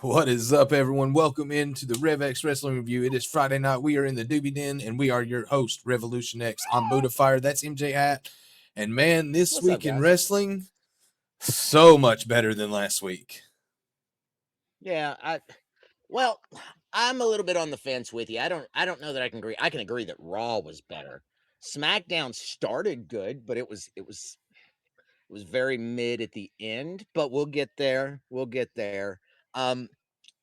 What is up, everyone? Welcome into the Rev X Wrestling Review. It is Friday night. We are in the Doobie Den, and we are your host, Revolution X. I'm Buddha Fire. That's MJ Hat. And man, this What's week up, in guys? wrestling, so much better than last week. Yeah, I'm a little bit on the fence with you. I don't know that I can agree. I can agree that Raw was better. SmackDown started good, but it was very mid at the end, but we'll get there. We'll get there.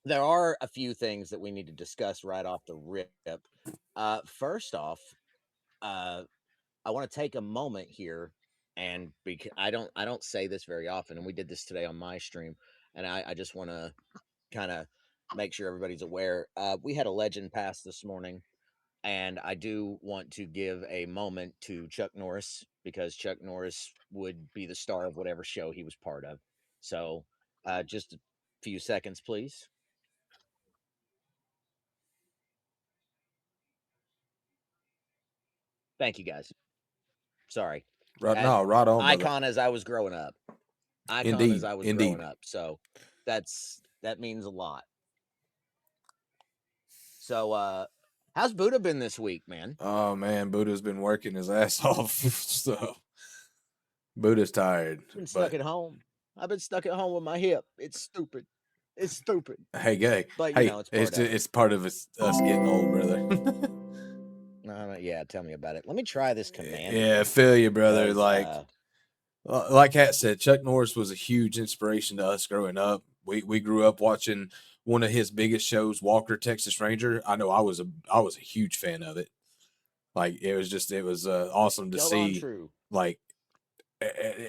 There are a few things that we need to discuss right off the rip. First off, I want to take a moment here, and because I don't say this very often, and we did this today on my stream, and I just want to kind of make sure everybody's aware. We had a legend pass this morning, and I do want to give a moment to Chuck Norris because Chuck Norris would be the star of whatever show he was part of. So, just a few seconds, please. Thank you, guys. Sorry. Right on, brother. Icon as I was growing up. icon as I was growing Indeed. up. So that means a lot. So how's Buddha been this week, man? Oh man, Buddha's been working his ass off. So Buddha's tired, I've been stuck but at home. I've been stuck at home with my hip. It's stupid. It's stupid. hey, But hey, it's part of it. it's part of us getting old, brother. Yeah, tell me about it. Let me try this command. Yeah, I feel you, brother. 'Cause, Like Hat said, Chuck Norris was a huge inspiration to us growing up. We grew up watching one of his biggest shows, Walker Texas Ranger. I know I was a huge fan of it. Like it was awesome to Held on see. true. Like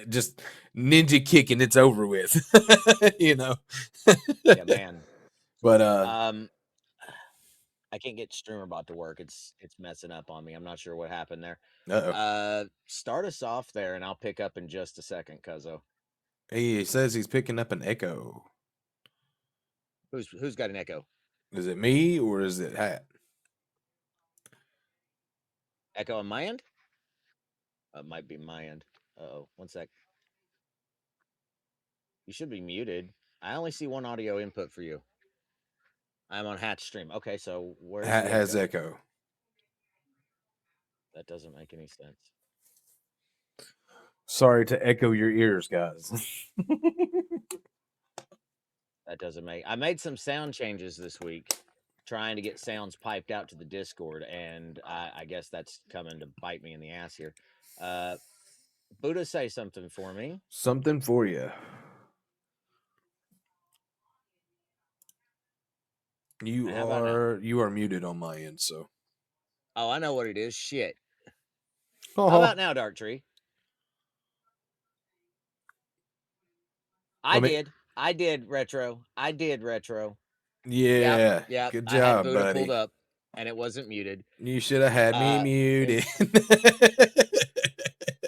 just ninja kicking, it's over with. You know. Yeah, man. But I can't get StreamerBot to work. It's messing up on me. I'm not sure what happened there. uh-oh. Start us off there, and I'll pick up in just a second, Cuzzo. He says he's picking up an echo. Who's got an echo? Is it me or is it Hat? Echo on my end? It might be my end. Oh, 1 sec. You should be muted. I only see one audio input for you. I'm on Hat's stream. Okay, so where's Hat the has echo? echo. That doesn't make any sense. Sorry to echo your ears, guys. That doesn't make. I made some sound changes this week, trying to get sounds piped out to the Discord, and I guess that's coming to bite me in the ass here. Buddha, say something for me. Something for you. You are muted on my end, so. Oh, I know what it is. Shit. Oh. How about now, Dark Tree? I did retro. Yeah. Yep. Good I had job, Buddha buddy. pulled up, and it wasn't muted. You should have had me muted.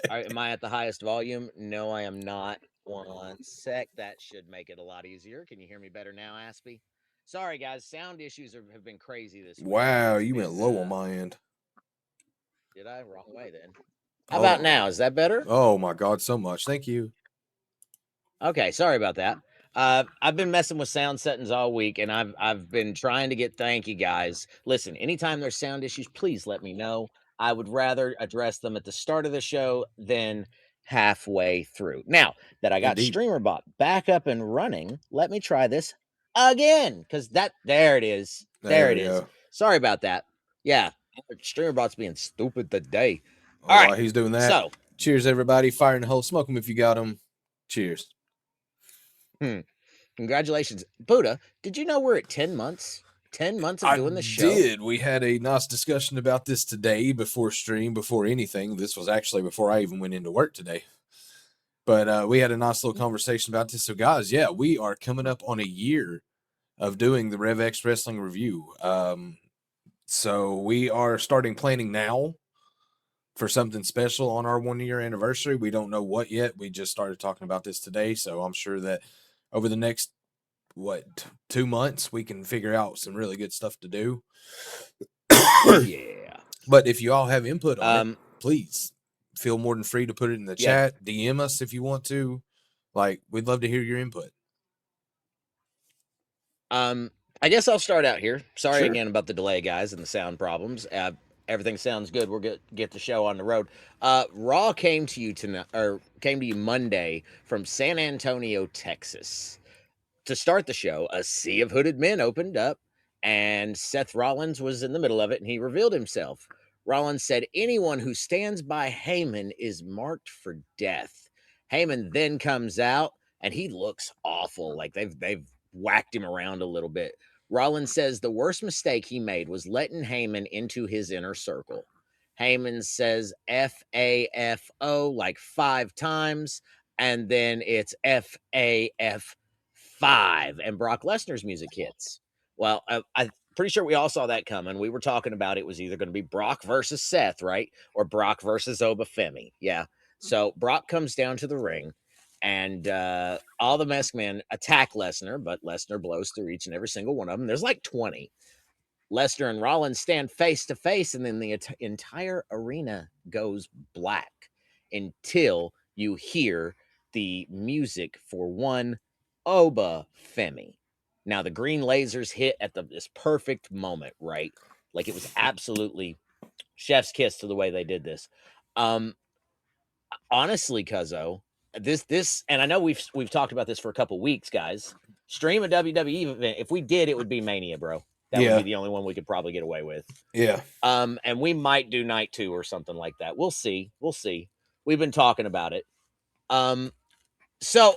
Am I at the highest volume? No, I am not. 1 sec. That should make it a lot easier. Can you hear me better now, Aspie? Sorry, guys. Sound issues have been crazy this week. Wow, you went low on my end. Did I? Wrong way then. How about now? Is that better? Oh my God, so much. Thank you. Okay, sorry about that. I've been messing with sound settings all week, and I've been trying to get. Thank you guys. Listen, anytime there's sound issues, please let me know. I would rather address them at the start of the show than halfway through. Now that I got Indeed. StreamerBot back up and running, let me try this again, because there it is. There it is. Go. Sorry about that. Yeah, StreamerBot's being stupid today. All right, while he's doing that. So, cheers, everybody. Fire in the hole. Smoke them if you got them. Cheers. Congratulations, Buddha. Did you know we're at 10 months? 10 months of doing the show. We had a nice discussion about this today before stream, before anything. This was actually before I even went into work today. But we had a nice little conversation about this. So, guys, yeah, we are coming up on a year of doing the Rev X Wrestling Review. So we are starting planning now for something special on our 1 year anniversary. We don't know what yet. We just started talking about this today. So I'm sure that over the next, 2 months, we can figure out some really good stuff to do. Yeah. But if you all have input on it, please feel more than free to put it in the chat. DM us if you want to. Like, we'd love to hear your input. I guess I'll start out here. Sorry again about the delay, guys, and the sound problems. Everything sounds good. We'll get the show on the road. Raw came to you Monday from San Antonio, Texas. To start the show, a sea of hooded men opened up, and Seth Rollins was in the middle of it, and he revealed himself. Rollins said, "Anyone who stands by Heyman is marked for death." Heyman then comes out, and he looks awful. Like they've whacked him around a little bit. Rollins says the worst mistake he made was letting Heyman into his inner circle. Heyman says FAFO like 5 times, and then it's FAF 5, and Brock Lesnar's music hits. Well, I'm pretty sure we all saw that coming. We were talking about it was either going to be Brock versus Seth, right? Or Brock versus Obafemi. Yeah. So Brock comes down to the ring, and all the masked men attack Lesnar, but Lesnar blows through each and every single one of them. There's like 20. Lesnar and Rollins stand face to face, and then the entire arena goes black until you hear the music for one Oba Femi. Now the green lasers hit at this perfect moment, right? Like it was absolutely chef's kiss to the way they did this. Um, honestly, Cuzzo, this, and I know we've talked about this for a couple weeks, guys. Stream a WWE event. If we did, it would be Mania, bro. That would Yeah. be the only one we could probably get away with. Yeah. And we might do night 2 or something like that. We'll see. We'll see. We've been talking about it. So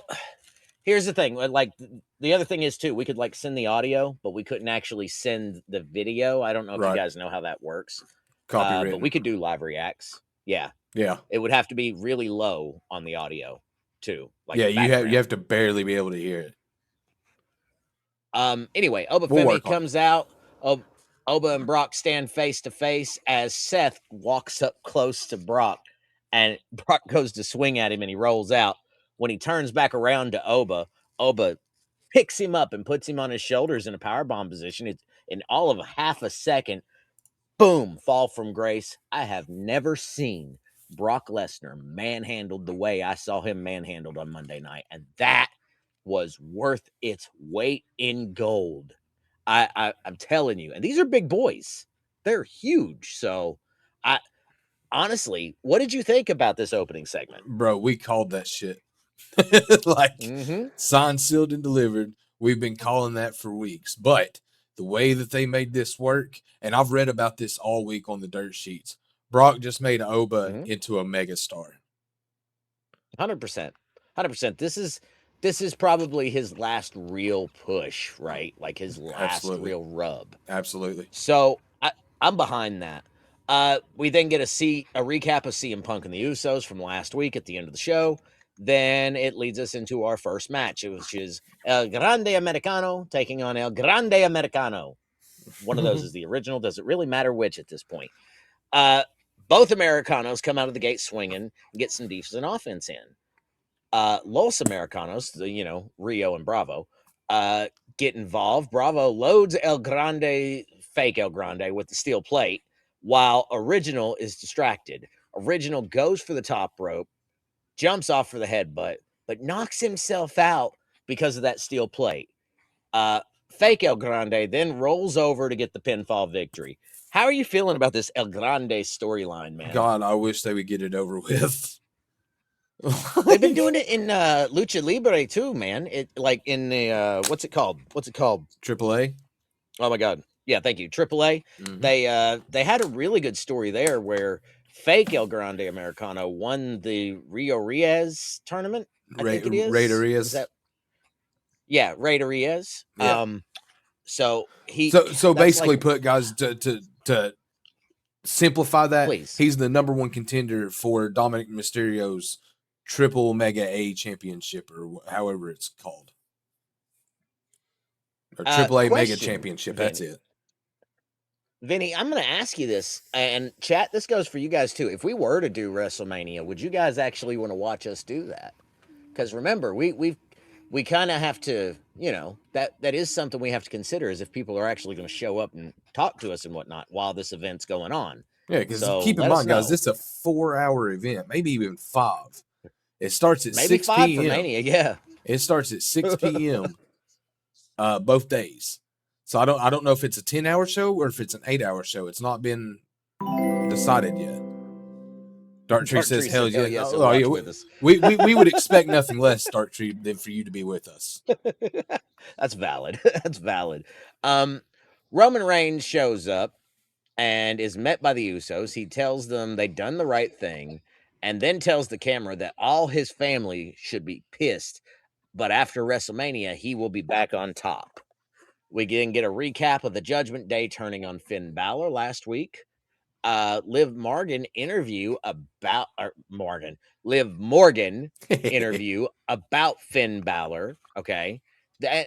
here's the thing. Like the other thing is too, we could like send the audio, but we couldn't actually send the video. I don't know if Right. you guys know how that works. Copywritten. But we could do live reacts. Yeah. Yeah. It would have to be really low on the audio too. Like yeah, you have to barely be able to hear it. Anyway, Oba Femi comes out. Oba and Brock stand face to face as Seth walks up close to Brock, and Brock goes to swing at him and he rolls out. When he turns back around to Oba, Oba picks him up and puts him on his shoulders in a powerbomb position. It's in all of half a second. Boom, fall from grace. I have never seen Brock Lesnar manhandled the way I saw him manhandled on Monday night, and that was worth its weight in gold. I'm telling you, and these are big boys. They're huge. So I honestly, what did you think about this opening segment? Bro, we called that shit. Like signed, sealed, and delivered. We've been calling that for weeks. But the way that they made this work, and I've read about this all week on the dirt sheets, Brock just made Oba into a megastar. 100%. 100%. This is probably his last real push, right? Like his last real rub. Absolutely. So I'm behind that. We then get a recap of CM Punk and the Usos from last week at the end of the show. Then it leads us into our first match, which is El Grande Americano taking on El Grande Americano. One of those is the original. Does it really matter which at this point? Both Americanos come out of the gate swinging and get some decent offense in. Los Americanos, Rio and Bravo, get involved. Bravo loads fake El Grande with the steel plate, while Original is distracted. Original goes for the top rope, jumps off for the headbutt, but knocks himself out because of that steel plate. Fake El Grande then rolls over to get the pinfall victory. How are you feeling about this El Grande storyline, man? God, I wish they would get it over with. They've been doing it in Lucha Libre too, man. It like in the what's it called? AAA. Oh my God. Yeah, thank you. AAA. They had a really good story there where fake El Grande Americano won the Rio Reyes tournament. I think it is. Ray Reyes. Yeah, Ray Reyes. Yeah. So he so basically put guys to simplify that. Please. He's the number one contender for Dominic Mysterio's Triple Mega A Championship, or however it's called, or Triple A Mega Championship. Vinny. That's it. Vinny, I'm going to ask you this, and chat. This goes for you guys too. If we were to do WrestleMania, would you guys actually want to watch us do that? Because remember, we kind of have to, that is something we have to consider, is if people are actually going to show up and talk to us and whatnot while this event's going on. Yeah, because keep in mind, guys, this is a 4-hour event, maybe even 5. It starts at 6 p.m. Maybe 5 for Mania, yeah. It starts at 6 p.m. Both days. So I don't know if it's a 10-hour show or if it's an 8-hour show. It's not been decided yet. Dark Tree says, "Hell yeah!" Oh, yeah. We would expect nothing less, Dark Tree, than for you to be with us. That's valid. That's valid. Roman Reigns shows up and is met by the Usos. He tells them they've done the right thing, and then tells the camera that all his family should be pissed, but after WrestleMania, he will be back on top. We then get a recap of the Judgment Day turning on Finn Balor last week. Liv Morgan interview about Finn Balor. Okay.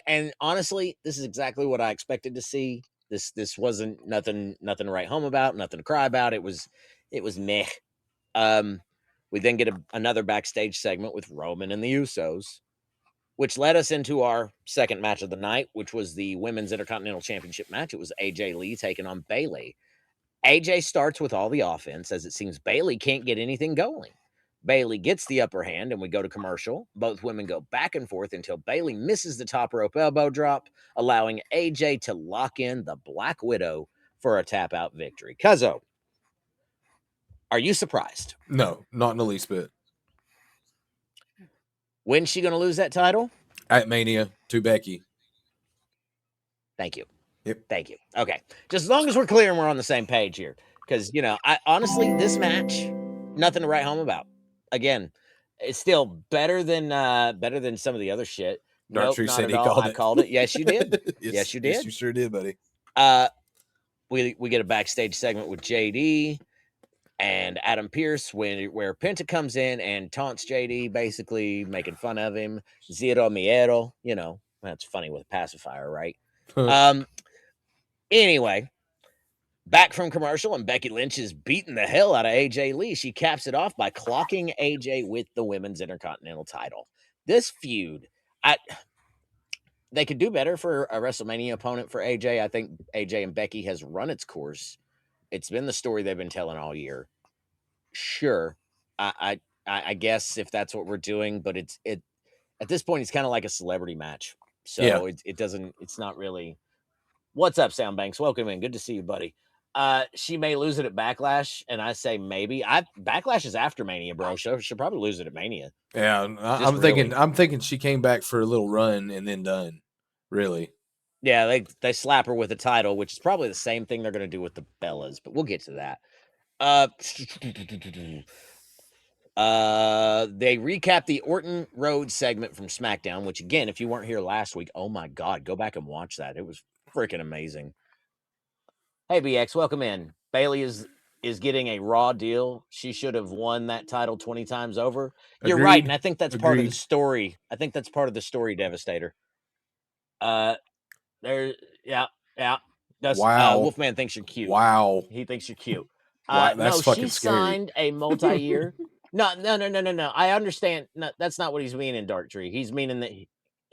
And honestly, this is exactly what I expected to see. This wasn't nothing to write home about, nothing to cry about. It was meh. We then get another backstage segment with Roman and the Usos, which led us into our second match of the night, which was the Women's Intercontinental Championship match. It was AJ Lee taking on Bayley. AJ starts with all the offense, as it seems Bayley can't get anything going. Bailey gets the upper hand, and we go to commercial. Both women go back and forth until Bailey misses the top rope elbow drop, allowing AJ to lock in the Black Widow for a tap out victory. Cuzzo, are you surprised? No, not in the least bit. When's she going to lose that title? At Mania to Becky. Thank you. Yep. Thank you. Okay. Just as long as we're clear and we're on the same page here. Because, I honestly, this match, nothing to write home about. Again, it's still better than some of the other shit. Nope, Dartree not said at he all. called I it. called it. Yes, you did. Yes, you did. Yes, you sure did, buddy. We get a backstage segment with JD and Adam Pearce where Penta comes in and taunts JD, basically making fun of him. Zero Miedo, that's funny with a pacifier, right? Anyway, back from commercial, and Becky Lynch is beating the hell out of AJ Lee. She caps it off by clocking AJ with the Women's Intercontinental title. This feud, they could do better for a WrestleMania opponent for AJ. I think AJ and Becky has run its course. It's been the story they've been telling all year. Sure, I guess if that's what we're doing, but it at this point it's kind of like a celebrity match. So Yeah. it's not really. What's up, Soundbanks? Welcome in. Good to see you, buddy. She may lose it at Backlash, and I say maybe. Backlash is after Mania, bro. She'll probably lose it at Mania. Yeah, I'm thinking she came back for a little run and then done. Really. Yeah, they slap her with the title, which is probably the same thing they're going to do with the Bellas, but we'll get to that. They recap the Orton Road segment from SmackDown, which again, if you weren't here last week, oh my God, go back and watch that. It was freaking amazing. Hey, BX, welcome in. Bailey is getting a Raw deal. She should have won that title 20 times over. You're Agreed. right, and I think that's part of the Agreed. story. I think that's part of the story, Devastator. Yeah. Wow. Wolfman thinks you're cute. Wow. He thinks you're cute. Wow, that's no, fucking she scary. signed a multi-year. No. I understand. No, that's not what he's meaning, Darktree. He's meaning that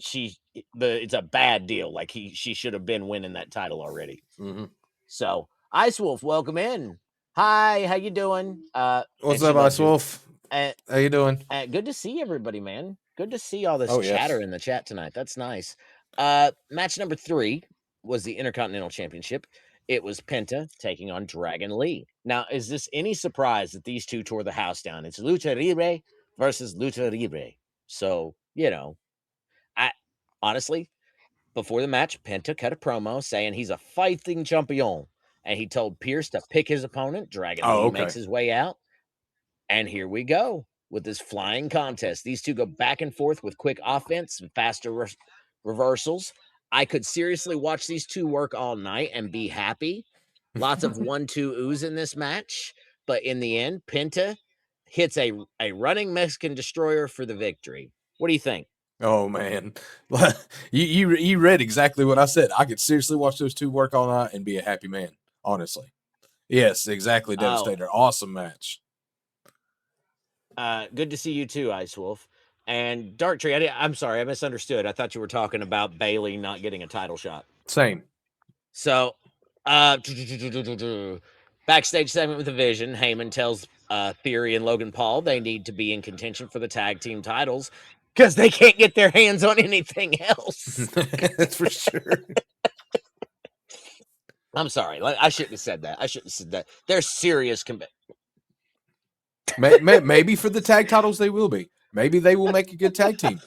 it's a bad deal. Like she should have been winning that title already. Mm-hmm. So, Ice Wolf, welcome in. Hi, how you doing? What's up, Ice Wolf? How you doing? Good to see everybody, man. Good to see all this chatter in the chat tonight. That's nice. Match number 3 was the Intercontinental Championship. It was Penta taking on Dragon Lee. Now, is this any surprise that these two tore the house down? It's Lucha Libre versus Lucha Libre. So, I honestly, before the match, Penta cut a promo saying he's a fighting champion. And he told Pierce to pick his opponent. Dragon Lee makes his way out. And here we go with this flying contest. These two go back and forth with quick offense and faster reversals. I could seriously watch these two work all night and be happy. Lots of 1-2 in this match. But in the end, Penta hits a running Mexican destroyer for the victory. What do you think? Oh, man. you read exactly what I said. I could seriously watch those two work all night and be a happy man, honestly. Yes, exactly, Devastator. Awesome match. Good to see you too, Ice Wolf. And Darktree, I'm sorry, I misunderstood. I thought you were talking about Bailey not getting a title shot. Same. So, backstage segment with the Vision. Heyman tells Theory and Logan Paul they need to be in contention for the tag team titles because they can't get their hands on anything else. That's for sure. I'm sorry. I shouldn't have said that. They're serious. Maybe for the tag titles they will be. Maybe they will make a good tag team.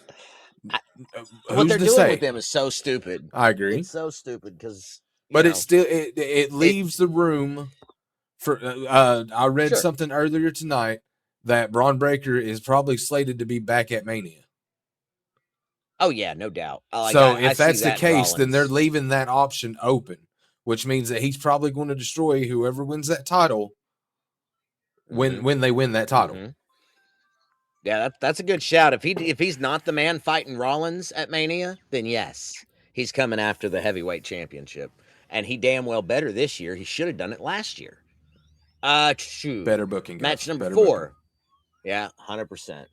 What they're doing with them is so stupid. I agree. It's so stupid because. But it's still it leaves the room for. I read something earlier tonight that Braun Breaker is probably slated to be back at Mania. Oh yeah, no doubt. If that's the case, then they're leaving that option open, which means that he's probably going to destroy whoever wins that title when they win that title. Mm-hmm. Yeah, that's a good shout. If he's not the man fighting Rollins at Mania, then yes, he's coming after the heavyweight championship, and he damn well better this year. He should have done it last year. Better booking. Guys. Match number better 4. Booking. Yeah, 100%.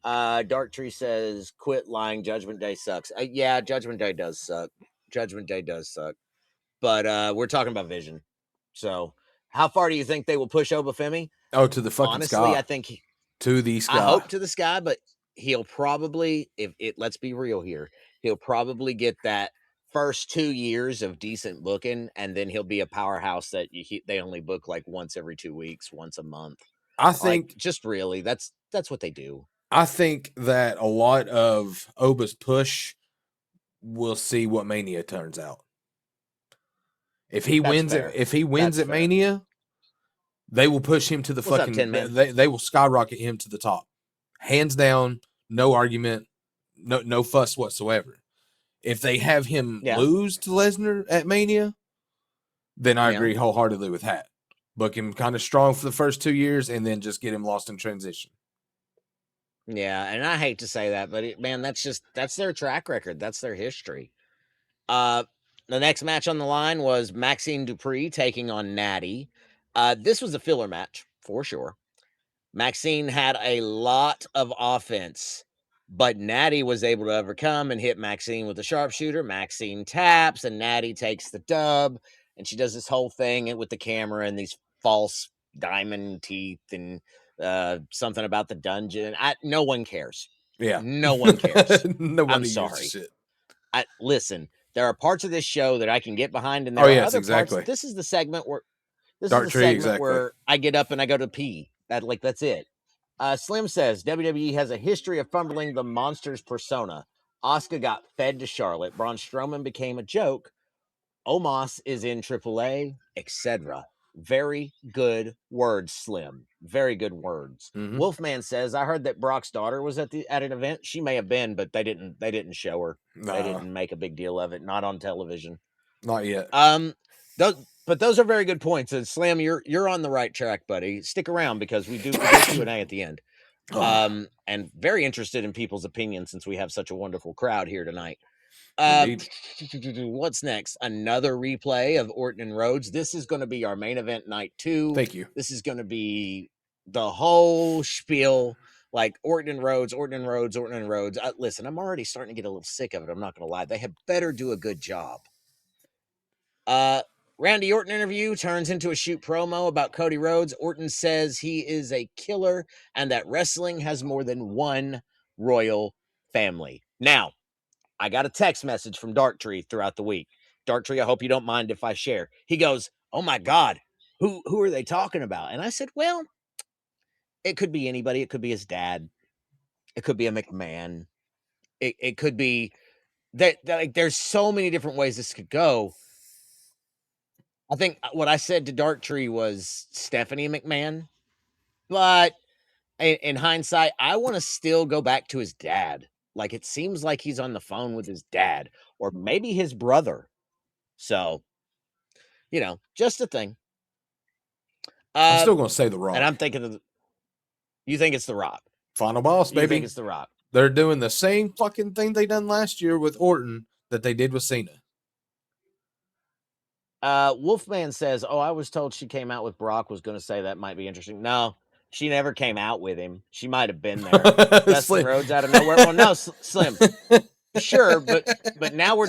Darktree says, "Quit lying. Judgment Day sucks." Yeah, Judgment Day does suck. But we're talking about Vision. So, how far do you think they will push Obafemi? Oh, to the fucking honestly, sky. I think To the sky. I hope to the sky, but he'll probably, let's be real here, he'll probably get that first 2 years of decent booking, and then he'll be a powerhouse that they only book like once every 2 weeks, once a month. I think just really, that's what they do. I think that a lot of Oba's push, we'll see what Mania turns out. If he wins at Mania, they will push him to the What's up, Tin Man? They will skyrocket him to the top, hands down, no argument, no fuss whatsoever. If they have him lose to Lesnar at Mania, then I agree wholeheartedly with that. Book him kind of strong for the first 2 years, and then just get him lost in transition. Yeah, and I hate to say that, but man, that's their track record. That's their history. The next match on the line was Maxine Dupree taking on Natty. This was a filler match for sure. Maxine had a lot of offense, but Natty was able to overcome and hit Maxine with a sharpshooter. Maxine taps, and Natty takes the dub, and she does this whole thing with the camera and these false diamond teeth and something about the dungeon. No one cares. Yeah, no one cares. Nobody I'm sorry. Shit. Listen, there are parts of this show that I can get behind, and there are other parts. This is the segment where where I get up and I go to pee. That's it. Slim says WWE has a history of fumbling the monster's persona. Asuka got fed to Charlotte. Braun Strowman became a joke. Omos is in AAA, etc. Very good words, Slim. Very good words. Mm-hmm. Wolfman says, I heard that Brock's daughter was at an event. She may have been, but they didn't show her. Nah. They didn't make a big deal of it. Not on television. Not yet. Those are very good points. And Slam, you're on the right track, buddy. Stick around because we do Q&A at the end. And very interested in people's opinions since we have such a wonderful crowd here tonight. What's next? Another replay of Orton and Rhodes. This is going to be our main event night 2. Thank you. This is going to be the whole spiel, like Orton and Rhodes, Orton and Rhodes, Orton and Rhodes. Listen, I'm already starting to get a little sick of it. I'm not going to lie. They had better do a good job. Randy Orton interview turns into a shoot promo about Cody Rhodes. Orton says he is a killer and that wrestling has more than one royal family. Now, I got a text message from Darktree throughout the week. Darktree, I hope you don't mind if I share. He goes, oh my God, who are they talking about? And I said, well, it could be anybody. It could be his dad. It could be a McMahon. It could be that like there's so many different ways this could go. I think what I said to Darktree was Stephanie McMahon, but in hindsight, I want to still go back to his dad. Like, it seems like he's on the phone with his dad or maybe his brother. So, just a thing. I'm still going to say The Rock. And I'm thinking you think it's The Rock. Final boss, baby. You think it's The Rock. They're doing the same fucking thing they done last year with Orton that they did with Cena. Wolfman says, oh, I was told she came out with Brock, was going to say that might be interesting. No, she never came out with him. She might have been there. Dustin Rhodes out of nowhere. Well, no, Slim. Sure, but now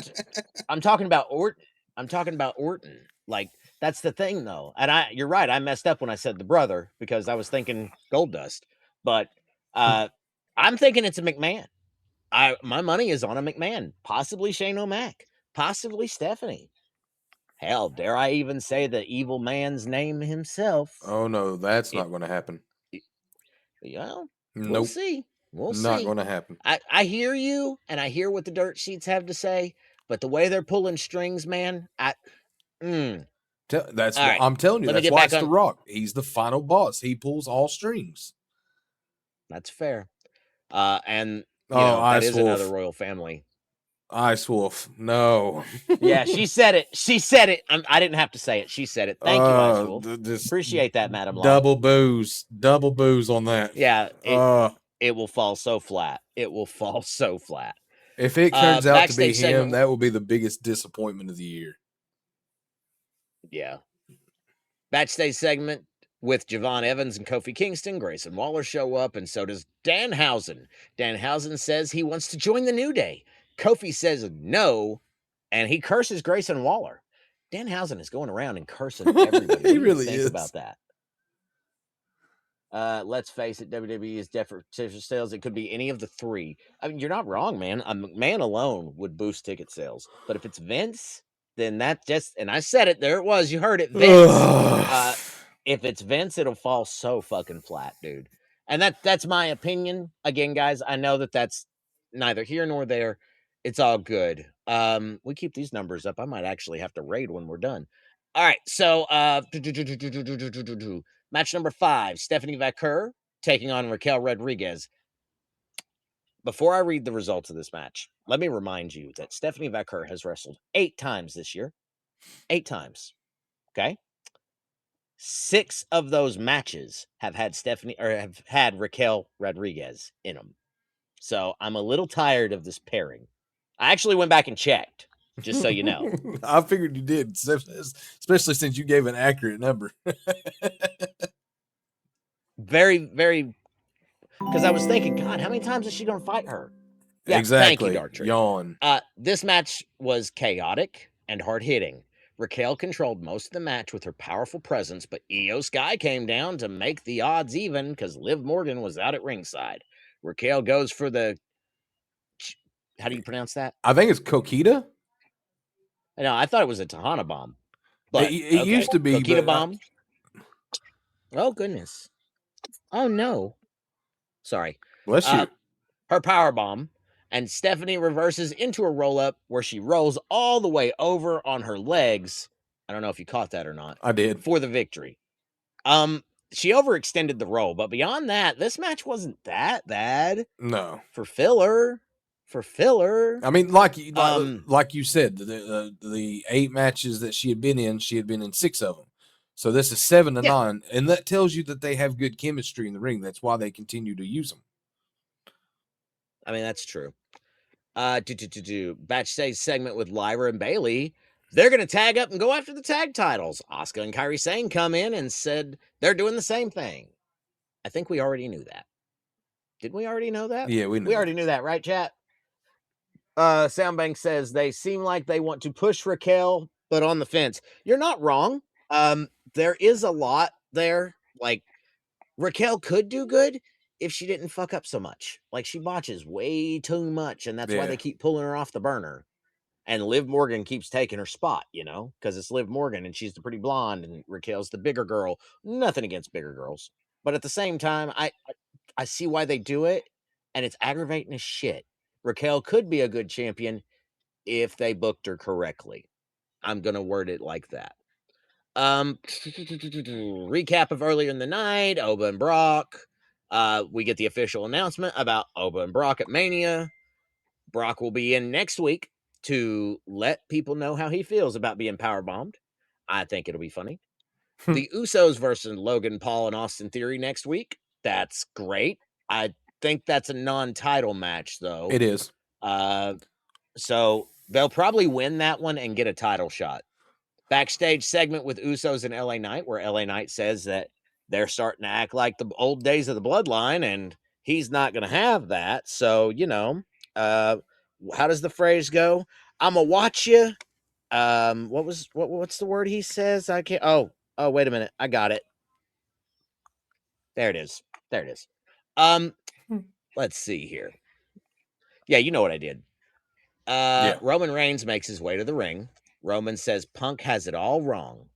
I'm talking about Orton. I'm talking about Orton. Like, that's the thing, though. And you're right. I messed up when I said the brother because I was thinking Goldust. But I'm thinking it's a McMahon. My money is on a McMahon. Possibly Shane O'Mac. Possibly Stephanie. Hell, dare I even say the evil man's name himself? Oh, no, that's not going to happen. Well, nope. We'll see. We'll see. Not going to happen. I hear you, and I hear what the dirt sheets have to say, but the way they're pulling strings, man, I'm telling you, that's why it's The Rock. He's the final boss. He pulls all strings. That's fair. And that is another royal family. Ice Wolf, no. Yeah, she said it. She said it. I didn't have to say it. She said it. Thank you, Ice Wolf. Appreciate that, Madam Law. Double booze on that. Yeah, it will fall so flat. It will fall so flat. If it turns out to be him, that will be the biggest disappointment of the year. Yeah. Backstage segment with Javon Evans and Kofi Kingston. Grayson Waller show up, and so does Danhausen. Danhausen says he wants to join the New Day. Kofi says no, and he curses Grayson Waller. Danhausen is going around and cursing everybody. He really is. About that. Let's face it, WWE is dead for ticket sales. It could be any of the three. I mean, you're not wrong, man. A McMahon alone would boost ticket sales. But if it's Vince, then that just, and I said it, there it was. You heard it, Vince. If it's Vince, it'll fall so fucking flat, dude. And that's my opinion. Again, guys, I know that that's neither here nor there. It's all good. We keep these numbers up. I might actually have to raid when we're done. All right, so match number 5, Stephanie Vaquer taking on Raquel Rodriguez. Before I read the results of this match, let me remind you that Stephanie Vaquer has wrestled 8 times this year. 8 times. Okay? 6 of those matches have had have had Raquel Rodriguez in them. So I'm a little tired of this pairing. I actually went back and checked, just so you know. I figured you did, especially since you gave an accurate number. Very, very, because I was thinking, God, how many times is she going to fight her? Yeah, exactly. Thank you, Dartree. Yawn. This match was chaotic and hard-hitting. Raquel controlled most of the match with her powerful presence, but Io Sky came down to make the odds even because Liv Morgan was out at ringside. Raquel goes for the... How do you pronounce that? I think it's Coquita. No, I thought it was a Tejana bomb. But it used to be. Coquita bomb. Oh, goodness. Oh, no. Sorry. Bless you. Her power bomb. And Stephanie reverses into a roll-up where she rolls all the way over on her legs. I don't know if you caught that or not. I did. For the victory. She overextended the roll, but beyond that, this match wasn't that bad. No. For filler. I mean, like you said, the 8 matches that she had been in 6 of them. So this is 7 to 9, and that tells you that they have good chemistry in the ring. That's why they continue to use them. I mean, that's true. Backstage segment with Lyra and Bailey. They're going to tag up and go after the tag titles. Asuka and Kairi Sane come in and said they're doing the same thing. I think we already knew that. Did we already know that? Yeah, we already knew that, right, chat? Soundbank says they seem like they want to push Raquel, but on the fence. You're not wrong. There is a lot there. Like, Raquel could do good if she didn't fuck up so much. Like, she botches way too much, and that's why they keep pulling her off the burner. And Liv Morgan keeps taking her spot, you know, because it's Liv Morgan, and she's the pretty blonde, and Raquel's the bigger girl. Nothing against bigger girls. But at the same time, I see why they do it, and it's aggravating as shit. Raquel could be a good champion if they booked her correctly. I'm going to word it like that. Recap of earlier in the night, Oba and Brock. We get the official announcement about Oba and Brock at Mania. Brock will be in next week to let people know how he feels about being powerbombed. I think it'll be funny. The Usos versus Logan Paul and Austin Theory next week. That's great. I think that's a non-title match, though. It is. So they'll probably win that one and get a title shot. Backstage segment with Usos and LA Knight, where LA Knight says that they're starting to act like the old days of the bloodline, and he's not going to have that. So, you know, how does the phrase go? I'm going to watch you. What's the word he says? I can't. Oh, wait a minute. I got it. There it is. Let's see here. Yeah, you know what I did. Roman Reigns makes his way to the ring. Roman says Punk has it all wrong.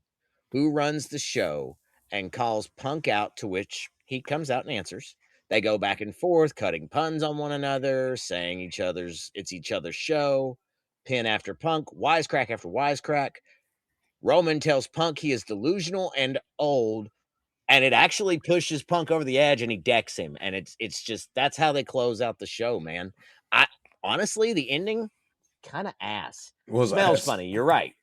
Who runs the show? And calls Punk out, to which he comes out and answers. They go back and forth, cutting puns on one another, saying it's each other's show. Pin after Punk, wisecrack after wisecrack. Roman tells Punk he is delusional and old, and it actually pushes Punk over the edge, and he decks him. And it's just, that's how they close out the show, man. Honestly, the ending, kind of ass. Smells funny. You're right.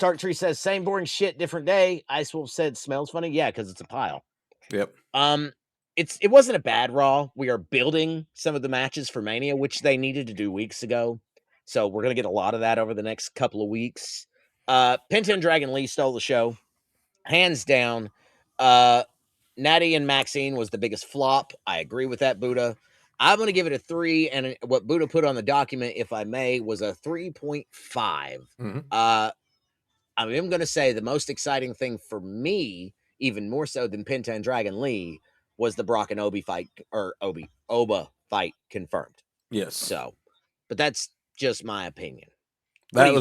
Tart Tree says, same boring shit, different day. Ice Wolf said, smells funny. Yeah, because it's a pile. Yep. It wasn't a bad Raw. We are building some of the matches for Mania, which they needed to do weeks ago. So we're going to get a lot of that over the next couple of weeks. Penta and Dragon Lee stole the show. Hands down. Natty and Maxine was the biggest flop. I agree with that, Buddha. I'm going to give it a 3, and what Buddha put on the document, if I may, was a 3.5. Mm-hmm. I'm going to say the most exciting thing for me even more so than Penta and Dragon Lee, was the Brock and Oba fight confirmed. Yes. So, but that's just my opinion. That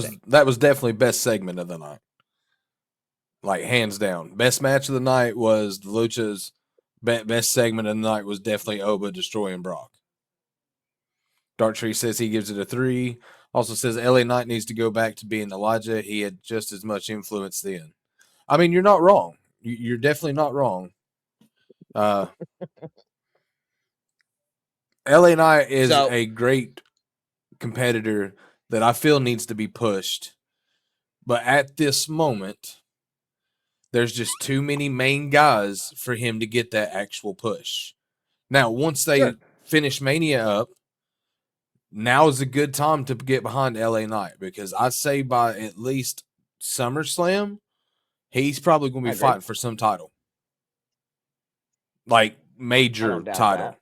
was definitely best segment of the night. Like, hands down. Best match of the night was the Lucha's. Best segment of the night was definitely Oba destroying Brock. Dark Tree says he gives it a 3. Also says LA Knight needs to go back to being Elijah. He had just as much influence then. I mean, you're not wrong. You're definitely not wrong. LA Knight is a great competitor that I feel needs to be pushed. But at this moment, there's just too many main guys for him to get that actual push. Now, once they finish Mania up, now is a good time to get behind LA Knight, because I say by at least SummerSlam, he's probably going to be fighting for some title. Like, major title.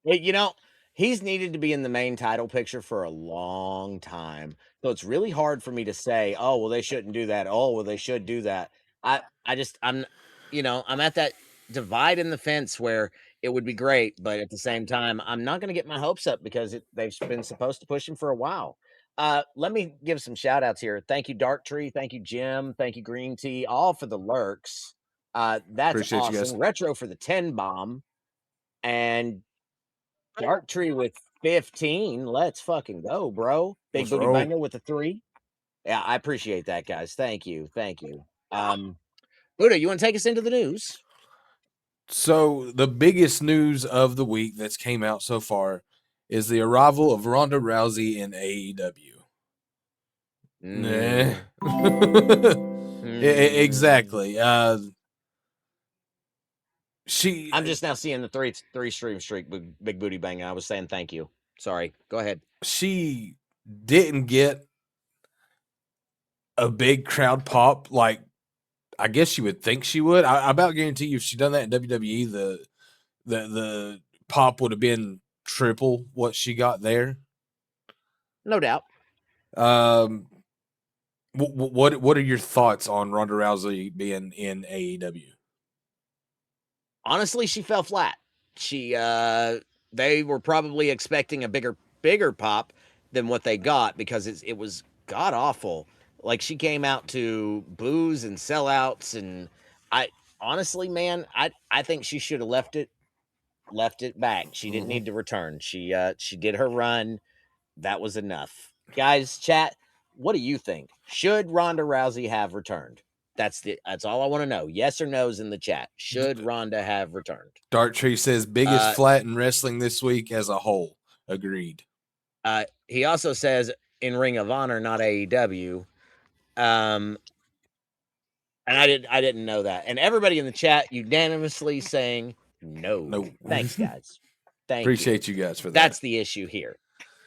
Well, he's needed to be in the main title picture for a long time. So it's really hard for me to say, oh, well, they shouldn't do that. Oh, well, they should do that. I'm at that divide in the fence where it would be great, but at the same time, I'm not going to get my hopes up because they've been supposed to push him for a while. Let me give some shout outs here. Thank you, Dark Tree. Thank you, Jim. Thank you, Green Tea, all for the lurks. That's Appreciate awesome. you guys. Retro for the 10 bomb. And Dark Tree with 15. Let's fucking go, bro. Big Booty Banger with a 3. Yeah, I appreciate that, guys. Thank you. Buddha, you want to take us into the news? So the biggest news of the week that's came out so far is the arrival of Ronda Rousey in AEW. Exactly. I'm just now seeing the three stream streak, Big Booty Banger. I was saying thank you. Sorry. Go ahead. She didn't get a big crowd pop like I guess you would think she would. I about guarantee you if she'd done that in WWE, the pop would have been triple what she got there. No doubt. What are your thoughts on Ronda Rousey being in AEW? Honestly, she fell flat. They were probably expecting a bigger pop than what they got because it was god awful. Like, she came out to boos and sellouts, and I honestly, man, I think she should have left it back. She didn't need to return. She did her run. That was enough. Guys, chat, what do you think? Should Ronda Rousey have returned? That's all I want to know. Yes or no's in the chat. Should Ronda have returned? Dark Tree says biggest flat in wrestling this week as a whole. Agreed. He also says in Ring of Honor, not AEW. And I didn't know that. And everybody in the chat unanimously saying no. Thanks, guys. Appreciate you guys for that. That's the issue here.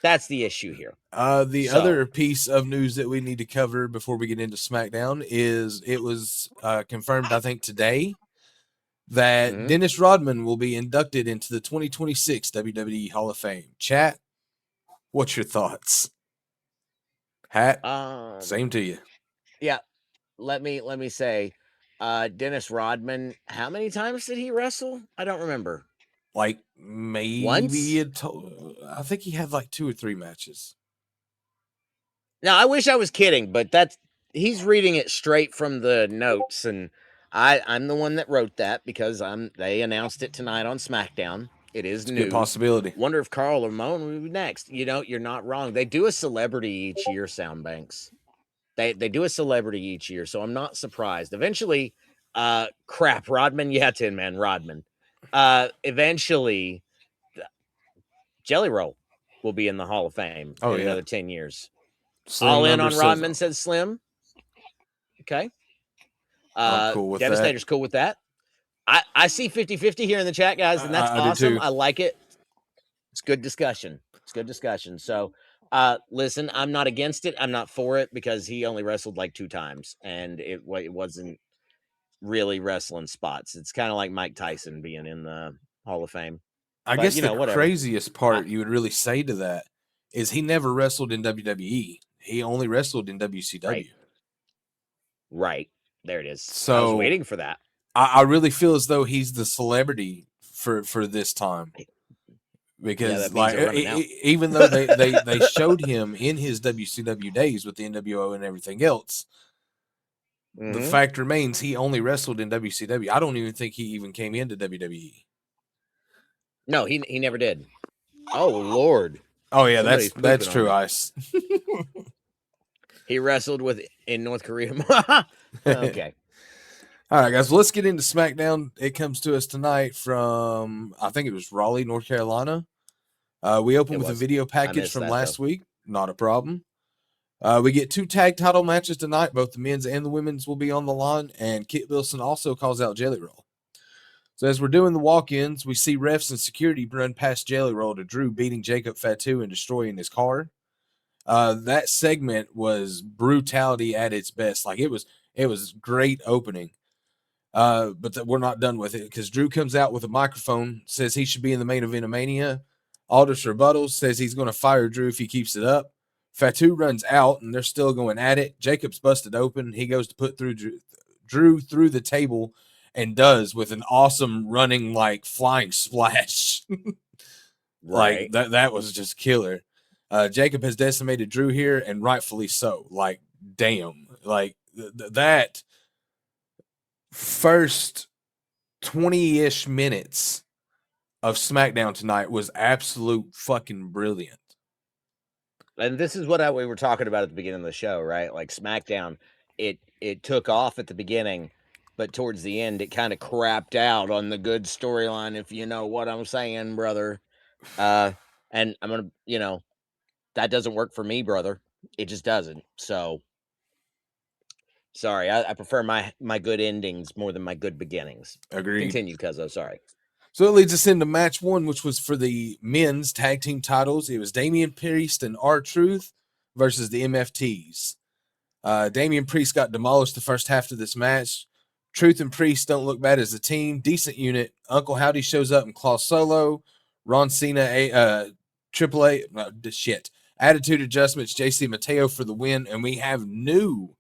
The other piece of news that we need to cover before we get into SmackDown is it was confirmed, I think, today that Dennis Rodman will be inducted into the 2026 WWE Hall of Fame. Chat, what's your thoughts? Hat, same to you. Yeah, let me say, Dennis Rodman, how many times did he wrestle? I don't remember. Like maybe I think he had like 2 or 3 matches. Now, I wish I was kidding, but he's reading it straight from the notes, and I'm the one that wrote that because they announced it tonight on SmackDown. It is news. Good possibility. Wonder if Carl or Moan will be next. You're not wrong. They do a celebrity each year, Soundbanks. They do a celebrity each year, so I'm not surprised. Eventually, Rodman, yeah, Tin Man, Rodman. Eventually, Jelly Roll will be in the Hall of Fame in another 10 years. Slim all in on Rodman, says Slim. Okay. I'm cool with Devastator's that. Cool with that. I see 50-50 here in the chat, guys, and that's awesome. I like it. It's good discussion. So, listen, I'm not against it. I'm not for it because he only wrestled like 2 times, and it wasn't really wrestling spots. It's kind of like Mike Tyson being in the Hall of Fame. I guess the craziest part you would really say to that is he never wrestled in WWE. He only wrestled in WCW. Right. There it is. I was So waiting for that. I really feel as though he's the celebrity for this time. Yeah, Because that means like they're running out. even though they showed him in his WCW days with the NWO and everything else, the fact remains he only wrestled in WCW. I don't even think he even came into WWE. No, he never did. Oh Lord. Oh yeah, Somebody's that's pooping on true, me. Ice. He wrestled with in North Korea. Okay. All right, guys, well, let's get into SmackDown. It comes to us tonight from, I think it was Raleigh, North Carolina. We open with a video package from last week. Not a problem. We get 2 tag title matches tonight. Both the men's and the women's will be on the line, and Kit Wilson also calls out Jelly Roll. So as we're doing the walk-ins, we see refs and security run past Jelly Roll to Drew beating Jacob Fatu and destroying his car. That segment was brutality at its best. Like it was great opening. But we're not done with it because Drew comes out with a microphone, says he should be in the main event of Mania. Aldous rebuttals, says he's going to fire Drew if he keeps it up. Fatu runs out, and they're still going at it. Jacob's busted open. He goes to put through Drew through the table and does with an awesome running, like, flying splash. Right. Like, that was just killer. Jacob has decimated Drew here, and rightfully so. Like, damn. Like, that first 20-ish minutes of SmackDown tonight was absolute fucking brilliant. And this is what we were talking about at the beginning of the show, right? Like SmackDown, it took off at the beginning, but towards the end, it kind of crapped out on the good storyline, if you know what I'm saying, brother. And I'm gonna, that doesn't work for me, brother. It just doesn't. So sorry, I prefer my good endings more than my good beginnings. Agreed. Continue, Cuzzo. Sorry. So it leads us into match 1, which was for the men's tag team titles. It was Damian Priest and R-Truth versus the MFTs. Damian Priest got demolished the first half of this match. Truth and Priest don't look bad as a team. Decent unit. Uncle Howdy shows up and claws Solo. Ron Cena, Triple A, Attitude Adjustments, JC Mateo for the win. And we have new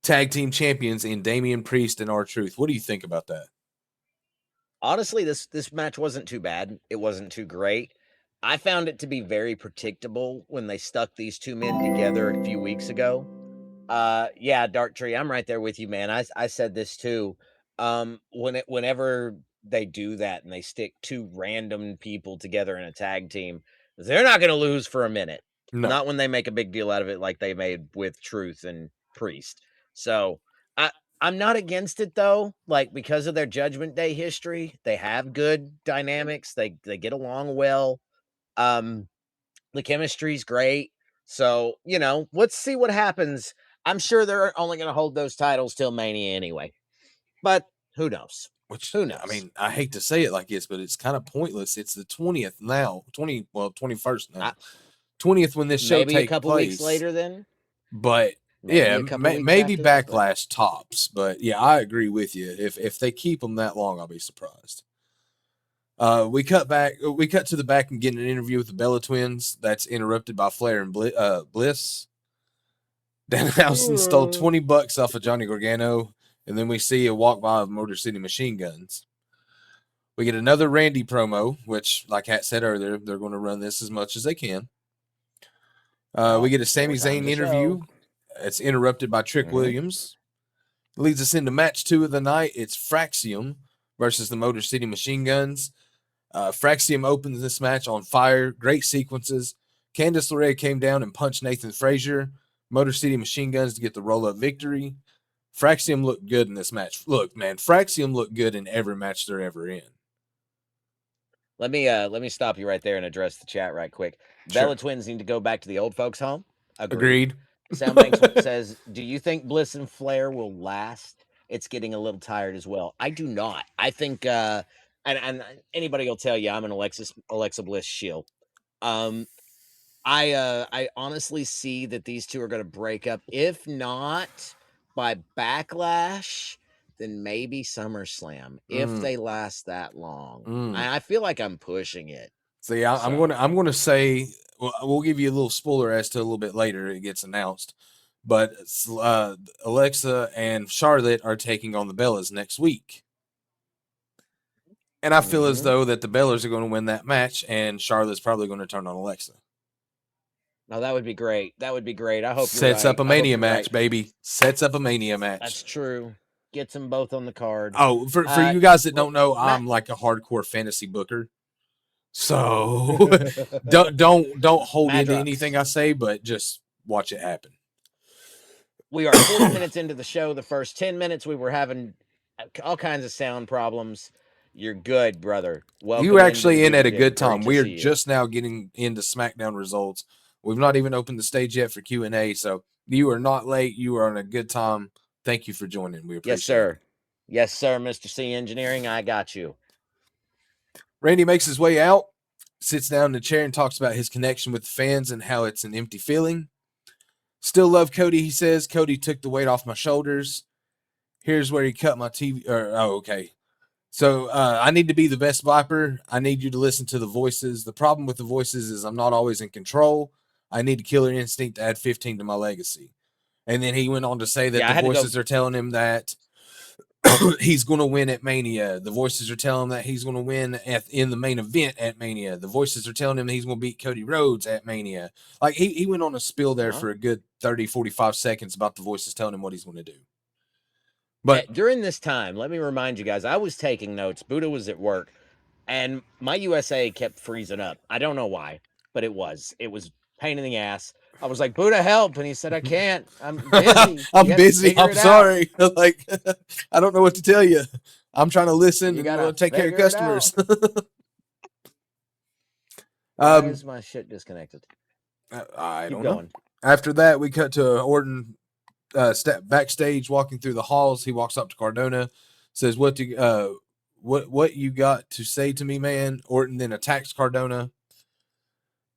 tag team champions in Damian Priest and R-Truth. What do you think about that? Honestly, this match wasn't too bad. It wasn't too great. I found it to be very predictable when they stuck these two men together a few weeks ago. Yeah, Dark Tree, I'm right there with you, man. I said this too. Whenever they do that and they stick two random people together in a tag team, they're not going to lose for a minute. No. Not when they make a big deal out of it like they made with Truth and Priest. So I'm not against it though. Like because of their Judgment Day history, they have good dynamics. They get along well. The chemistry's great. So, let's see what happens. I'm sure they're only going to hold those titles till Mania anyway. But who knows? Who knows? I mean, I hate to say it like this, but it's kind of pointless. It's the 20th now. 21st now. 20th when this show takes place. Maybe a couple weeks later then? But maybe Backlash tops. But yeah, I agree with you. If they keep them that long, I'll be surprised. We cut to the back and get an interview with the Bella Twins. That's interrupted by Flair and Bliss. Danhausen stole $20 off of Johnny Gargano, and then we see a walk by of Motor City Machine Guns. We get another Randy promo, which, like Hat said earlier, they're going to run this as much as they can. We get a Sami Zayn interview. It's interrupted by Trick Williams. It leads us into match 2 of the night. It's Fraxium versus the Motor City Machine Guns. Fraxium opens this match on fire. Great sequences. Candice LeRae came down and punched Nathan Frazier. Motor City Machine Guns to get the roll-up victory. Fraxium looked good in this match. Look, man, Fraxium looked good in every match they're ever in. Let me stop you right there and address the chat right quick. Sure. Bella Twins need to go back to the old folks' home. Agreed. Soundbanks says, do you think Bliss and Flair will last? It's getting a little tired as well. I do not. I think, and anybody will tell you I'm an Alexa Bliss shill. I honestly see that these two are going to break up. If not by Backlash, then maybe SummerSlam. If they last that long, I feel like I'm pushing it. See, I'm going to say we'll give you a little spoiler as to a little bit later it gets announced. But Alexa and Charlotte are taking on the Bellas next week. And I feel as though that the Bellas are going to win that match, and Charlotte's probably going to turn on Alexa. Now that would be great. That would be great. I hope Sets you're right. up a Mania match, baby. Sets up a Mania match. That's true. Gets them both on the card. Oh, for you guys that don't know, I'm like a hardcore fantasy booker. So don't hold into anything I say, but just watch it happen. We are 40 minutes into the show. The first 10 minutes we were having all kinds of sound problems. You're good, brother. Welcome. You were actually in at a good time. We are just now getting into SmackDown results. We've not even opened the stage yet for Q&A, so you are not late. You are on a good time. Thank you for joining. We appreciate it. Yes, sir. Yes, sir, Mr. C Engineering. I got you. Randy makes his way out, sits down in the chair, and talks about his connection with the fans and how it's an empty feeling. Still love Cody, he says. Cody took the weight off my shoulders. Here's where he cut my TV. Okay. So I need to be the best Viper. I need you to listen to the voices. The problem with the voices is I'm not always in control. I need a killer instinct to add 15 to my legacy. And then he went on to say that the voices are telling him that he's going to win at Mania. The voices are telling him that he's going to win in the main event at Mania. The voices are telling him that he's going to beat Cody Rhodes at Mania. Like he went on a spiel there for a good 30, 45 seconds about the voices telling him what he's going to do. But during this time, let me remind you guys, I was taking notes. Buddha was at work, and my USA kept freezing up. I don't know why, but it was pain in the ass. I was like, Buddha, help. And he said, I can't. I'm busy. I'm busy. I'm sorry. Like, I don't know what to tell you. I'm trying to listen and take care of customers. Why is my shit disconnected? I don't know. After that, we cut to Orton step backstage, walking through the halls. He walks up to Cardona, says, what you got to say to me, man? Orton then attacks Cardona.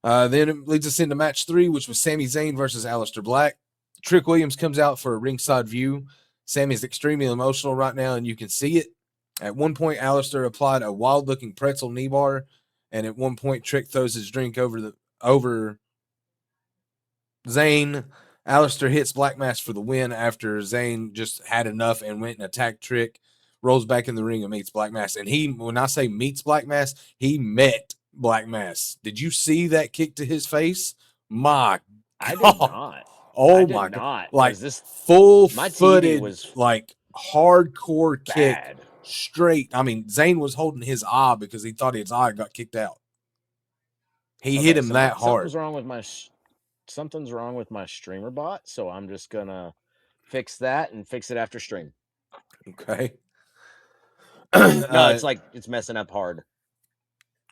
Then it leads us into match 3, which was Sami Zayn versus Aleister Black. Trick Williams comes out for a ringside view. Sami's extremely emotional right now, and you can see it. At one point, Aleister applied a wild-looking pretzel knee bar, and at one point, Trick throws his drink over Zayn. Aleister hits Black Mass for the win after Zayn just had enough and went and attacked Trick. Rolls back in the ring and meets Black Mass. And when I say meets Black Mass, he met Black Mass. Did you see that kick to his face? My God. I did not. Oh my God. Like this full-footed, like hardcore kick straight. I mean, Zayn was holding his eye because he thought his eye got kicked out. He hit him that hard. Something's wrong with my streamer bot, so I'm just gonna fix that and fix it after stream. Okay. No, it's like it's messing up hard.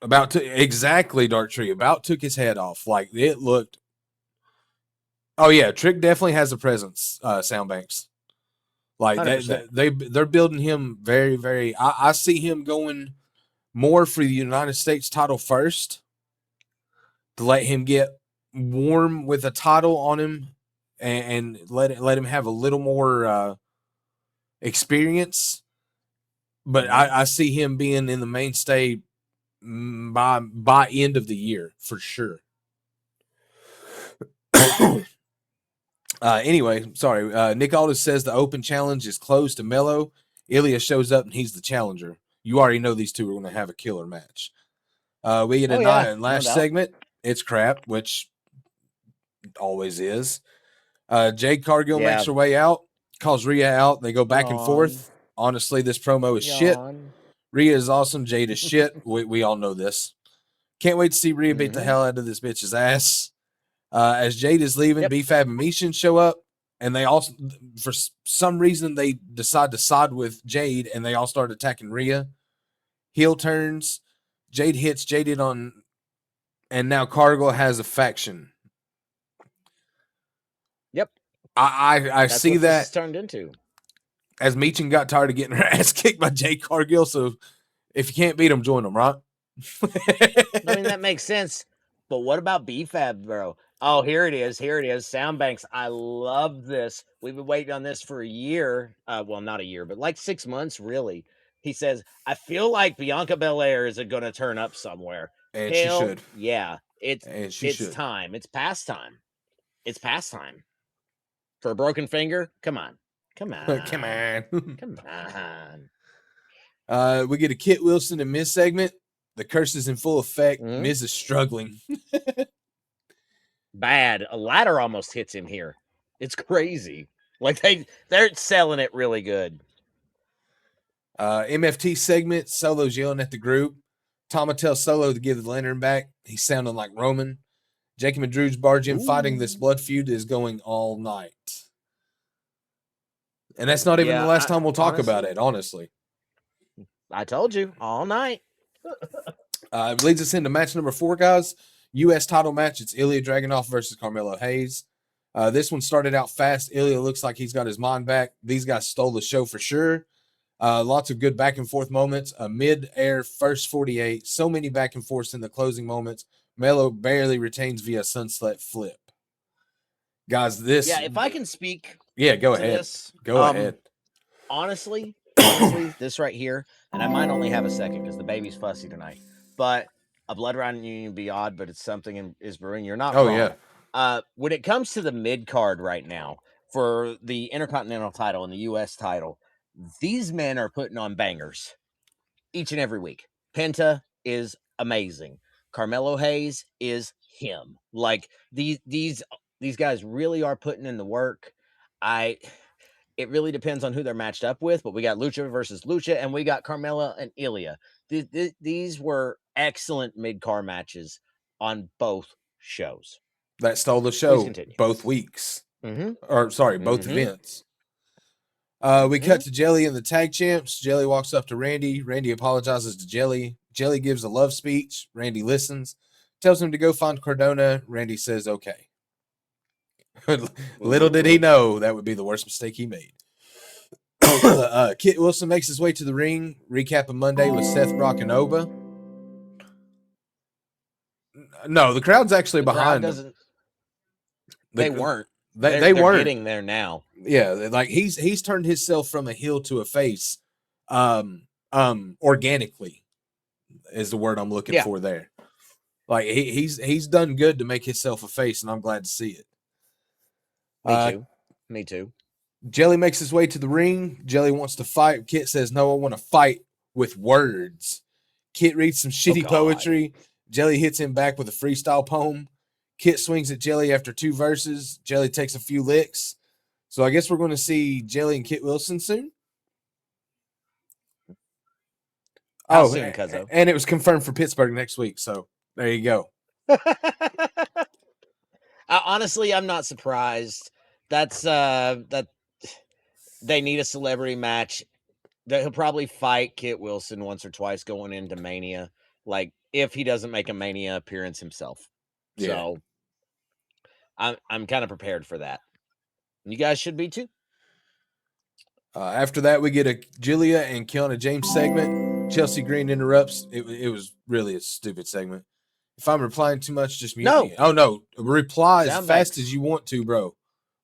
Exactly, Dark Tree. About took his head off. Like it looked. Oh yeah, Trick definitely has a presence. Soundbanks, like they're building him very, very. I see him going more for the United States title first, to let him get warm with a title on him, and let him have a little more experience. But I see him being in the mainstay by end of the year for sure. Anyway, sorry. Nick Aldis says the open challenge is closed to Mello. Ilya shows up and he's the challenger. You already know these two are going to have a killer match. We get a last segment. It's crap, which always is. Jade Cargill makes her way out, calls Rhea out. They go back and forth. Honestly, this promo is shit. Rhea is awesome. Jade is shit. We all know this. Can't wait to see Rhea beat the hell out of this bitch's ass. As Jade is leaving, B-Fab and Mishin show up, and they also, for some reason, they decide to side with Jade, and they all start attacking Rhea. Heel turns. Jade hits Jaded on, and now Cargill has a faction. Yep. I see that. This turned into. As Meechin got tired of getting her ass kicked by Jade Cargill, so if you can't beat them, join them, right? I mean, that makes sense. But what about B-Fab, bro? Oh, here it is. Soundbanks. I love this. We've been waiting on this for a year. Well, not a year, but like 6 months, really. He says, I feel like Bianca Belair is going to turn up somewhere. And she should. Yeah. It's time. It's past time. For a broken finger? Come on. Come on. Come on. We get a Kit Wilson and Miz segment. The curse is in full effect. Mhm. Miz is struggling. Bad. A ladder almost hits him here. It's crazy. Like they're selling it really good. MFT segment. Solo's yelling at the group. Tama tells Solo to give the lantern back. He's sounding like Roman. Jacob and Drew's barge in fighting. This blood feud is going all night. And that's not even the last time we'll talk about it, honestly. I told you, all night. It leads us into match number 4, guys. U.S. title match. It's Ilya Dragunov versus Carmelo Hayes. This one started out fast. Ilya looks like he's got his mind back. These guys stole the show for sure. Lots of good back and forth moments. A mid-air first 48. So many back and forths in the closing moments. Melo barely retains via sunset flip. Guys, this... Yeah, if I can speak... Yeah, go ahead. Go ahead. Honestly, this right here, and I might only have a second because the baby's fussy tonight, but a blood round union would be odd, but it's something is brewing. You're not wrong. Yeah. When it comes to the mid-card right now, for the Intercontinental title and the U.S. title, these men are putting on bangers each and every week. Penta is amazing. Carmelo Hayes is him. Like these guys really are putting in the work. It really depends on who they're matched up with, but we got Lucha versus Lucha, and we got Carmella and Ilya. These were excellent mid-card matches on both shows. That stole the show both weeks. Or, sorry, both events. We cut to Jelly and the tag champs. Jelly walks up to Randy. Randy apologizes to Jelly. Jelly gives a love speech. Randy listens. Tells him to go find Cardona. Randy says, okay. Little did he know that would be the worst mistake he made. Kit Wilson makes his way to the ring. Recap of Monday with Seth, Brock, and Oba. No, the crowd's actually behind them. They weren't. They weren't getting there now. Yeah, like he's turned himself from a heel to a face, organically, is the word I'm looking for there. Like he's done good to make himself a face, and I'm glad to see it. Me too. Jelly makes his way to the ring. Jelly wants to fight. Kit says, no, I want to fight with words. Kit reads some shitty poetry. Jelly hits him back with a freestyle poem. Kit swings at Jelly after 2 verses. Jelly takes a few licks. So I guess we're going to see Jelly and Kit Wilson soon. Soon, Cuzzo? And it was confirmed for Pittsburgh next week. So there you go. Honestly, I'm not surprised. That's that they need a celebrity match. He'll probably fight Kit Wilson once or twice going into Mania, like if he doesn't make a Mania appearance himself. Yeah. So I'm kind of prepared for that. You guys should be too. After that, we get a Julia and Kiana James segment. Chelsea Green interrupts. It was really a stupid segment. If I'm replying too much, just mute me. Oh, no. Reply as fast as you want to, bro.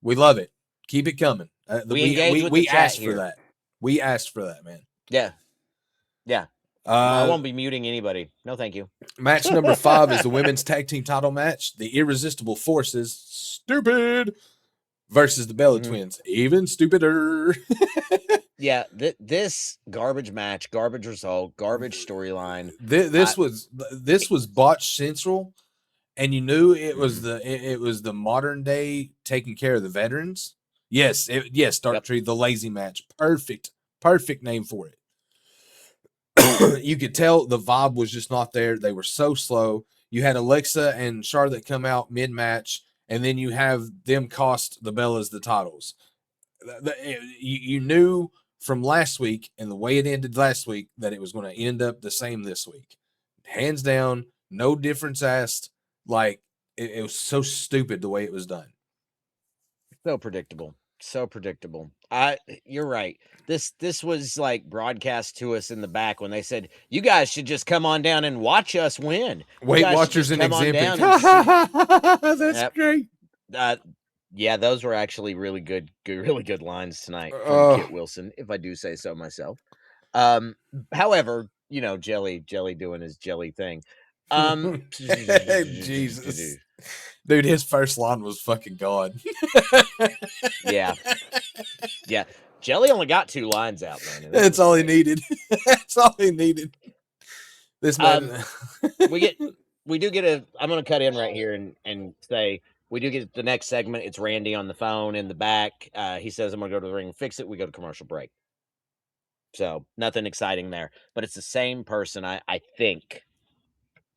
We love it. Keep it coming. We asked for that. We asked for that, man. Yeah. Yeah. I won't be muting anybody. No, thank you. Match number 5 is the women's tag team title match. The Irresistible Forces, stupid, versus the Bella Twins, even stupider. Yeah, this garbage match, garbage result, garbage storyline. This was botched central, and you knew it was the modern day taking care of the veterans. Yes, Dark Tree, the lazy match, perfect name for it. You could tell the vibe was just not there. They were so slow. You had Alexa and Charlotte come out mid-match, and then you have them cost the Bellas the titles. You knew from last week and the way it ended last week that it was going to end up the same this week. Hands down, no difference asked. Like, it was so stupid the way it was done. So predictable. You're right. This was like broadcast to us in the back when they said, you guys should just come on down and watch us win. Weight Watchers and Exhibit. That's great. Yeah, those were actually really good lines tonight from Kit Wilson, if I do say so myself. However, Jelly doing his jelly thing. Jesus. Dude, his first line was fucking God. Yeah. Yeah. Jelly only got 2 lines out, man. And That's all he needed. That's all he needed. This man. We do get I'm going to cut in right here and say we do get the next segment. It's Randy on the phone in the back. He says, I'm going to go to the ring and fix it. We go to commercial break. So nothing exciting there, but it's the same person. I think.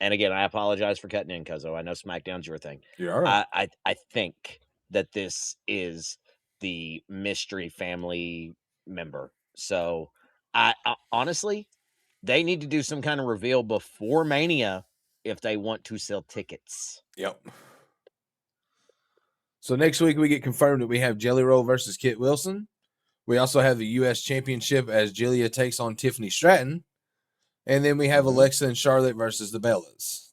And again, I apologize for cutting in, Cuzzo. I know SmackDown's your thing. You're all right. I think that this is the mystery family member. So I honestly, they need to do some kind of reveal before Mania if they want to sell tickets. Yep. So next week we get confirmed that we have Jelly Roll versus Kit Wilson. We also have the U.S. Championship as Jillia takes on Tiffany Stratton. And then we have Alexa and Charlotte versus the Bellas.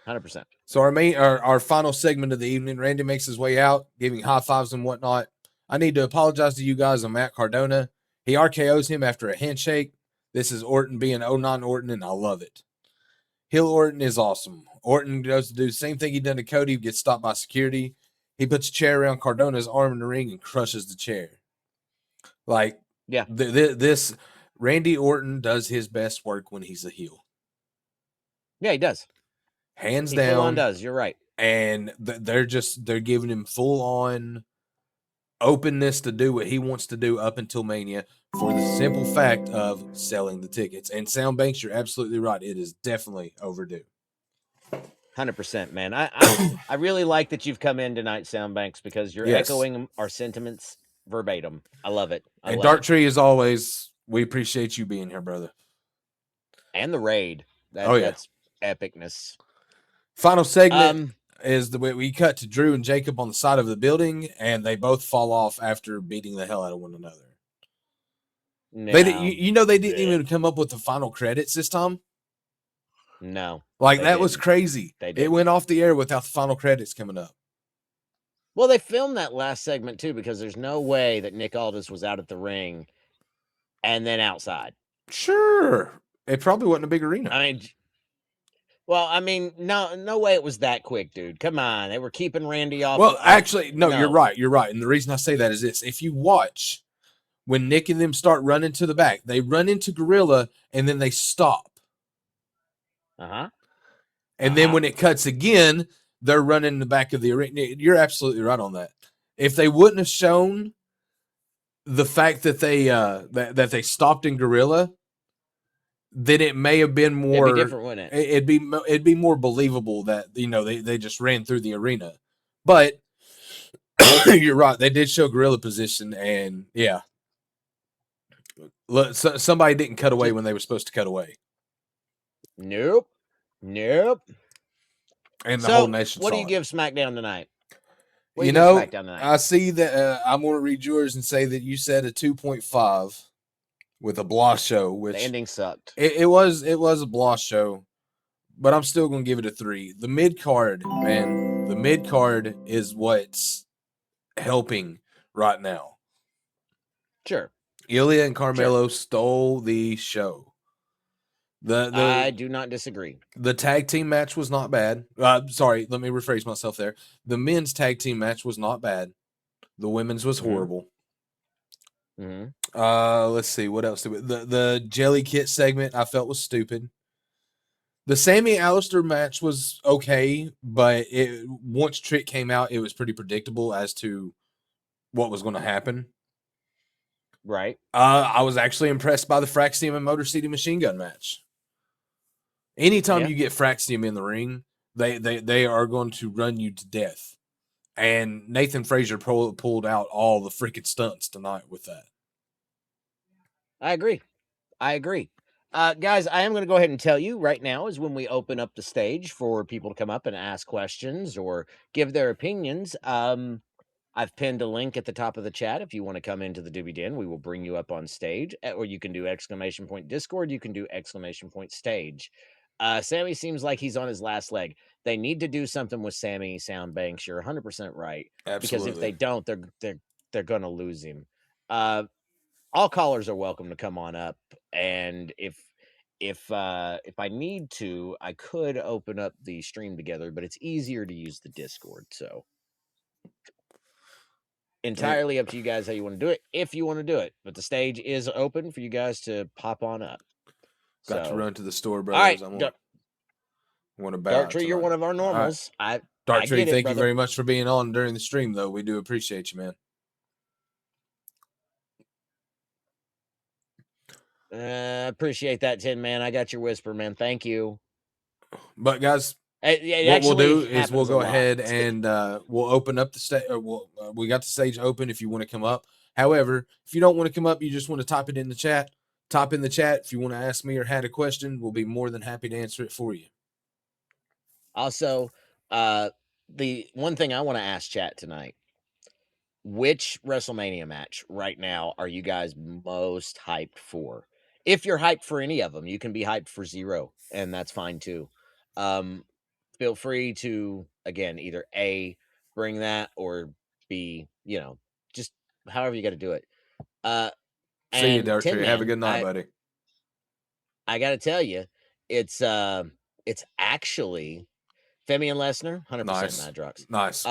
100%. So our final segment of the evening, Randy makes his way out, giving high fives and whatnot. I need to apologize to you guys on Matt Cardona. He RKO's him after a handshake. This is Orton being 09 Orton, and I love it. Heel Orton is awesome. Orton goes to do the same thing he done to Cody, gets stopped by security. He puts a chair around Cardona's arm in the ring and crushes the chair. Like, yeah, this Randy Orton does his best work when he's a heel. Yeah, he does. Hands down. Full on does. You're right. And they're giving him full on openness to do what he wants to do up until Mania for the simple fact of selling the tickets. And Soundbanks, you're absolutely right. It is definitely overdue. 100%, man. I really like that you've come in tonight, Soundbanks, because you're echoing our sentiments verbatim. I love it. And Dark Tree, as always, we appreciate you being here, brother. And the raid. That's epicness. Final segment is the way we cut to Drew and Jacob on the side of the building, and they both fall off after beating the hell out of one another. No. They didn't even come up with the final credits this time. No. That was crazy. It went off the air without the final credits coming up. Well, they filmed that last segment too, because there's no way that Nick Aldis was out at the ring and then outside. Sure. It probably wasn't a big arena. I mean, no way it was that quick, dude. Come on. They were keeping Randy off. Well, actually, no, you're right. You're right. And the reason I say that is this. If you watch, when Nick and them start running to the back, they run into Gorilla and then they stop. And then when it cuts again, they're running in the back of the arena. You're absolutely right on that. If they wouldn't have shown the fact that they that they stopped in Gorilla, then it may have been more. It'd be different, wouldn't it? It'd be more believable that they just ran through the arena. But you're right. They did show Gorilla position, and yeah, somebody didn't cut away when they were supposed to cut away. Nope. And the whole nation. What do you give SmackDown tonight? I see that I'm going to read yours and say that you said a 2.5 with a blah show, which the ending sucked. It was a blah show, but I'm still going to give it a 3. The mid card, man, the mid card is what's helping right now. Sure. Ilya and Carmelo stole the show. I do not disagree. The tag team match was not bad. Sorry, let me rephrase myself there. The men's tag team match was not bad. The women's was horrible. Let's see what else. The Jelly Kit segment I felt was stupid. The Sammy Alistair match was okay, but once Trick came out, it was pretty predictable as to what was going to happen. Right. I was actually impressed by the Fraxium and Motor City Machine Gun match. Anytime you get Fraxium in the ring, they are going to run you to death. And Nathan Frazier pulled out all the freaking stunts tonight with that. I agree. Guys, I am going to go ahead and tell you right now is when we open up the stage for people to come up and ask questions or give their opinions. I've pinned a link at the top of the chat. If you want to come into the Doobie Den, we will bring you up on stage, or you can do !Discord. You can do !Stage. Sammy seems like he's on his last leg. They need to do something with Sammy Soundbanks. You're 100% right. Absolutely. Because if they don't, they're going to lose him. All callers are welcome to come on up, and if if I need to, I could open up the stream together, but it's easier to use the Discord. So entirely up to you guys how you want to do it, if you want to do it. But the stage is open for you guys to pop on up. Got to So, run to the store, all brothers. right, I want to bow Dark out Tree, you're tonight. one of our All right. normals. I Dark Tree, get it, thank you brother. very much for being on during the stream, though. We do appreciate you, man. Appreciate that, Tin Man. I got your whisper, man. Thank you. But guys, It what we'll do actually is we'll happens a go lot. ahead and we'll open up the stage. We got the stage open if you want to come up. However, if you don't want to come up, you just want to type it in the chat. Type in the chat if you want to ask me or had a question. We'll be more than happy to answer it for you. Also, the one thing I want to ask chat tonight: which WrestleMania match right now are you guys most hyped for? If you're hyped for any of them, you can be hyped for 0, and that's fine too. Feel free to, again, either A, bring that, or B, just however you got to do it. See you, And Dark Tin Tree. Have a Man, good night, buddy. I got to tell you, it's actually Femi and Lesnar, 100% Nice. Madrox. Nice.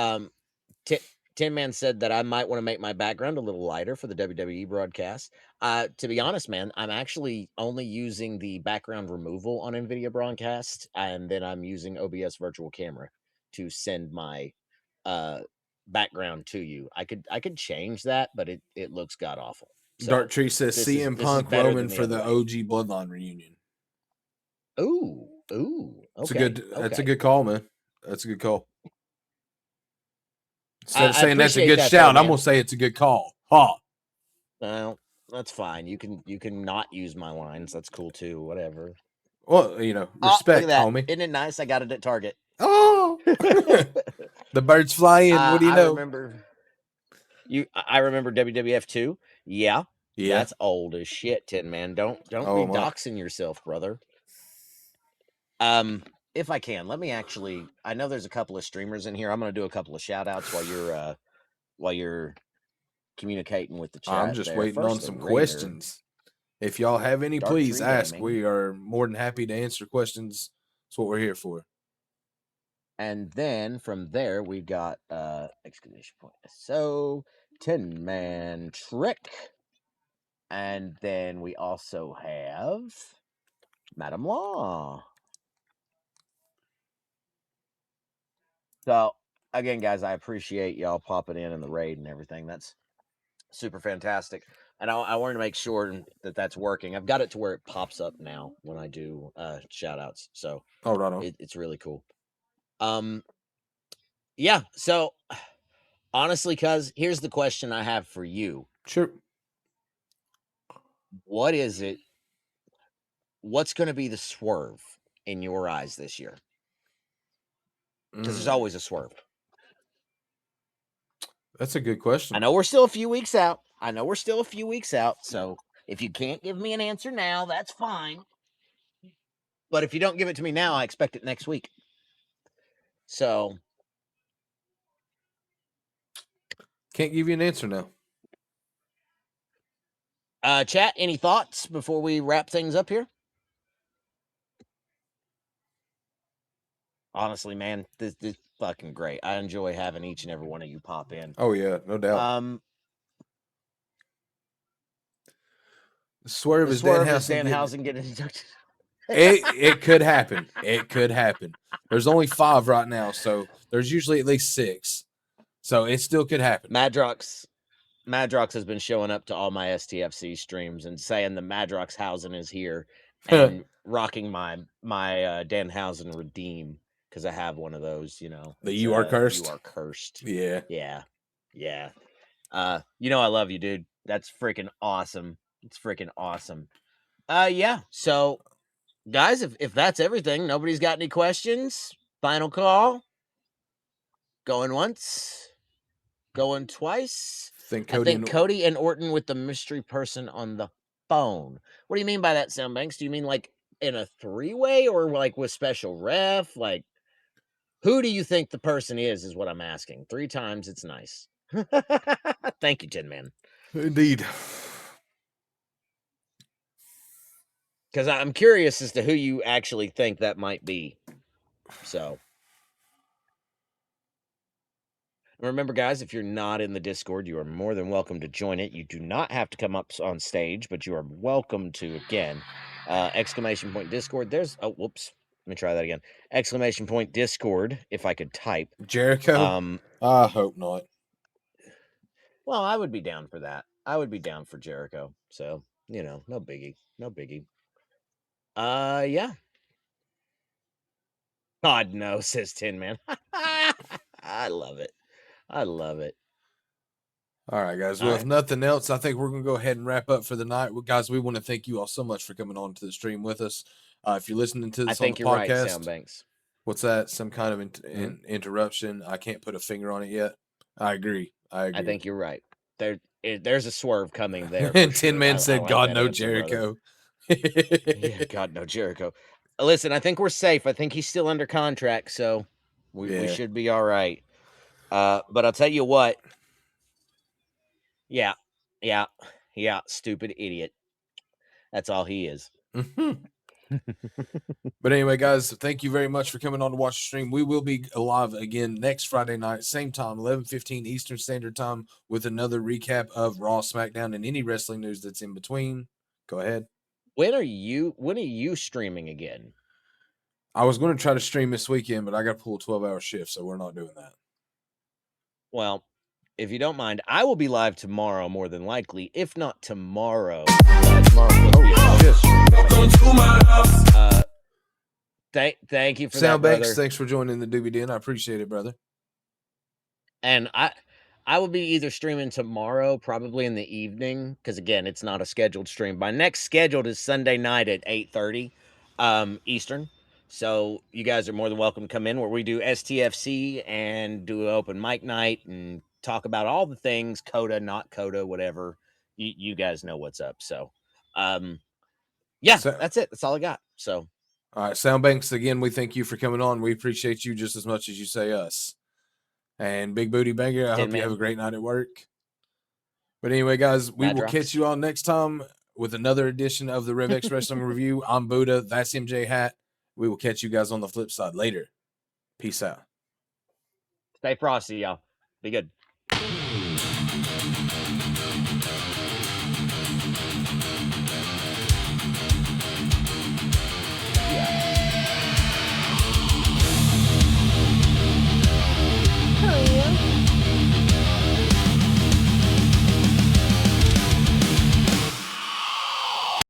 Tin Man said that I might want to make my background a little lighter for the WWE broadcast. To be honest, man, I'm actually only using the background removal on NVIDIA broadcast, and then I'm using OBS virtual camera to send my background to you. I could change that, but it looks god awful. So Dark Tree says this CM is Punk better Roman than the for other the way. OG Bloodline reunion. Ooh, okay. That's a good call, man. That's a good call. Instead of I saying that's a appreciate good that, shout, though, I'm man. gonna say it's a good call. Ha. Well, that's fine. You can not use my lines. That's cool too. Whatever. Well, respect, look at that. homie. Isn't it nice? I got it at Target. Oh, the birds flying. What do you know? I remember WWF 2. Yeah. Yeah. That's old as shit, Tin Man. Don't be doxing yourself, brother. If I can, let me actually. I know there's a couple of streamers in here. I'm gonna do a couple of shout outs while you're communicating with the chat. I'm just waiting on some questions. If y'all have any, Dark please Tree ask. Gaming. We are more than happy to answer questions. That's what we're here for. And then from there we got exclamation point. So Tin Man Trick. And then we also have Madam Law. So again, guys, I appreciate y'all popping in the raid and everything. That's super fantastic. And I wanted to make sure that that's working. I've got it to where it pops up now when I do shout outs. So right on. It's really cool. Yeah. So honestly, cuz here's the question I have for you. Sure. What is it? What's going to be the swerve in your eyes this year? Because there's always a swerve. That's a good question. I know we're still a few weeks out. So if you can't give me an answer now, that's fine. But if you don't give it to me now, I expect it next week. So can't give you an answer now. Chat, any thoughts before we wrap things up here? Honestly, man, this is fucking great. I enjoy having each and every one of you pop in. Oh yeah, no doubt. The swerve is Danhausen getting inducted. It could happen. It could happen. There's only 5 right now, so there's usually at least 6. So it still could happen. Madrox has been showing up to all my STFC streams and saying the Madroxhausen is here and rocking my Danhausen Redeem because I have one of those, The You Are Cursed. You Are Cursed. Yeah. I love you, dude. That's freaking awesome. It's freaking awesome. Yeah. So, guys, if that's everything, nobody's got any questions. Final call. Going once. Going twice. I think Cody and Orton with the mystery person on the phone. What do you mean by that, Soundbanks? Do you mean like in a 3-way or like with special ref? Like, who do you think the person is what I'm asking. 3 times, it's nice. Thank you, Tin Man. Indeed. Because I'm curious as to who you actually think that might be. So remember, guys, if you're not in the Discord, you are more than welcome to join it. You do not have to come up on stage, but you are welcome to, again, exclamation point Discord. There's, oh, whoops. Let me try that again. Exclamation point Discord, if I could type. Jericho? I hope not. Well, I would be down for that. I would be down for Jericho. So, you know, no biggie. No biggie. Yeah. God no, says Tin Man. I love it. I love it. All right, guys. Well, if nothing else, I think we're going to go ahead and wrap up for the night. Well, guys, we want to thank you all so much for coming on to the stream with us. If you're listening to I this on the think you're right, podcast, Soundbanks. what's that? Some kind of interruption? I can't put a finger on it yet. I agree. I think you're right. There's a swerve coming there. And For Tin sure. Man I said, like "God that no, answer, brother." Jericho." Yeah, God no, Jericho. Listen, I think we're safe. I think he's still under contract, so we Yeah. should be all right. But I'll tell you what. Yeah, stupid idiot. That's all he is. But anyway, guys, thank you very much for coming on to watch the stream. We will be live again next Friday night, same time, 11:15 Eastern Standard Time, with another recap of Raw, SmackDown, and any wrestling news that's in between. Go ahead. When are you streaming again? I was going to try to stream this weekend, but I got to pull a 12-hour shift, so we're not doing that. Well, if you don't mind, I will be live tomorrow, more than likely. If not tomorrow, thank you for that, brother. Soundbanks, thanks for joining the Doobie Den. I appreciate it, brother. And I will be either streaming tomorrow, probably in the evening, because again, it's not a scheduled stream. My next scheduled is Sunday night at 8:30 Eastern. So you guys are more than welcome to come in, where we do STFC and do an open mic night and talk about all the things, Coda, not Coda, whatever. You guys know what's up. So yeah, that's it. That's all I got. So all right, Soundbanks, again, we thank you for coming on. We appreciate you just as much as you say us. And Big Booty Banger, I hope you have a great night at work. But anyway, guys, we will catch you all next time with another edition of the Rev X Wrestling Review. I'm Buddha. That's MJ Hat. We will catch you guys on the flip side later. Peace out. Stay frosty, y'all. Be good.